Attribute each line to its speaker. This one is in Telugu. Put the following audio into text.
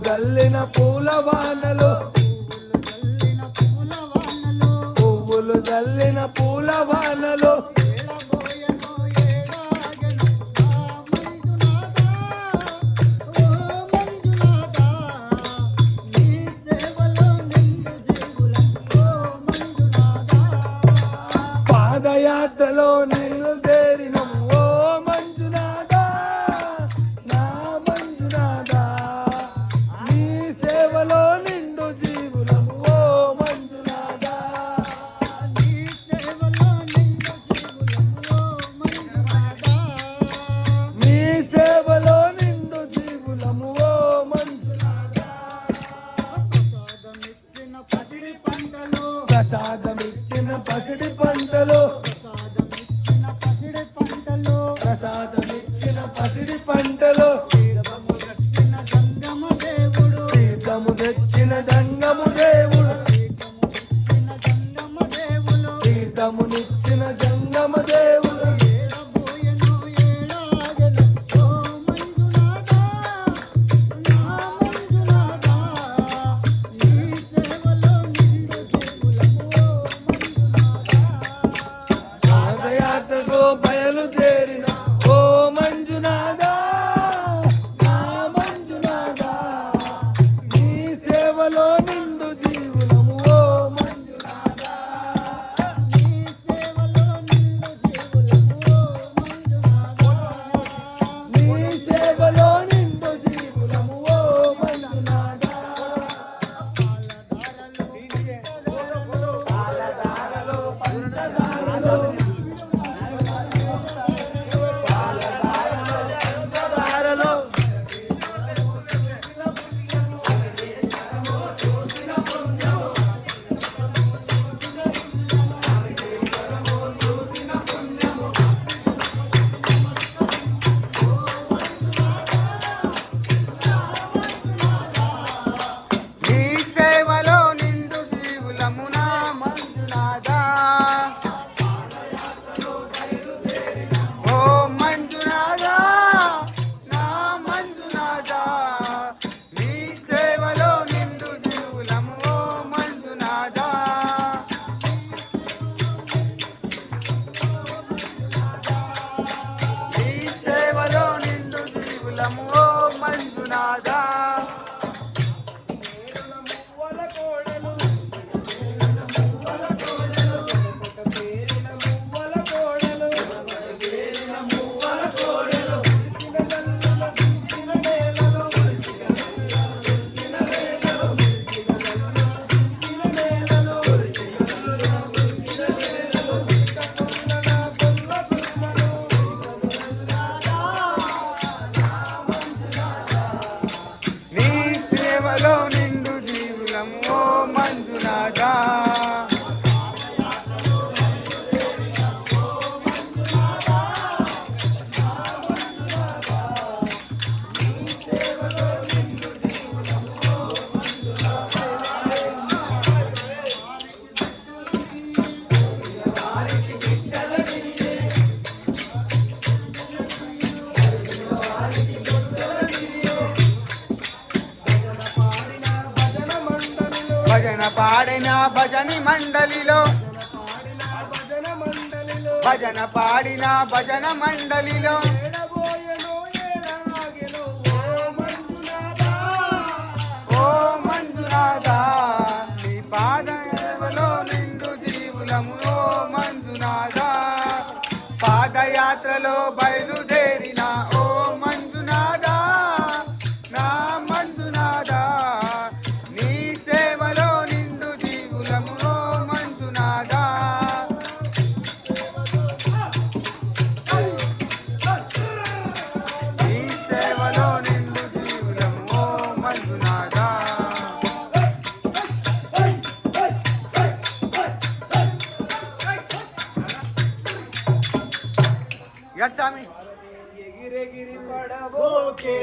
Speaker 1: జల్లిన పూలవానలు పువ్వులు జల్లిన పూలవానలు పాదయాత్రలో నిన్ను చేరినం ఓ మంజునాథా నా మంజునాథా నీ సేవలో నిండు జీవులం ఓ మంజునాథా నీ సేవలో నిండు జీవులం ఓ మంజునాథా నీ సేవలో నిండు జీవులం ఓ మంజునాథా ప్రసాదమిచ్చిన పసిడి పంటలు ప్రసాదమిచ్చిన పసిడి పంటలు తీర్థము తెచ్చిన జంగము దేవుడు తీర్థమునిచ్చిన జంగమ దేవుడు పాదయాత్రకు బయలుదేరిన ఓ మంజునాథా నా మంజునాథా నీ సేవలో నిండు జీవులము ఓ మంజునాథా నీ సేవలో నిండు జీవులము ఓ మంజునాథా నీ సేవలో నిండు జీవులము ఓ మంజునాథా పాలధారలో పంచదారలో నిండు జీవులం ఓ మంజునాథా భజన పాడిన భజని మండలిలో భజన పాడిన భజన మండలిలో ఓ మంజునాథా నీ పాదయాత్రలో నిండు జీవులము ఓ మంజునాథా పాదయాత్రలో బయలుదేరిన ఓ మంజునాథా నా మంజునాథా నీ సేవలో నిండు జీవులము ఓ మంజునాథా నీ సేవలో నిండు జీవులము ఓ మంజునాథా స్వామి ఎగిరెగిరి పడబోకే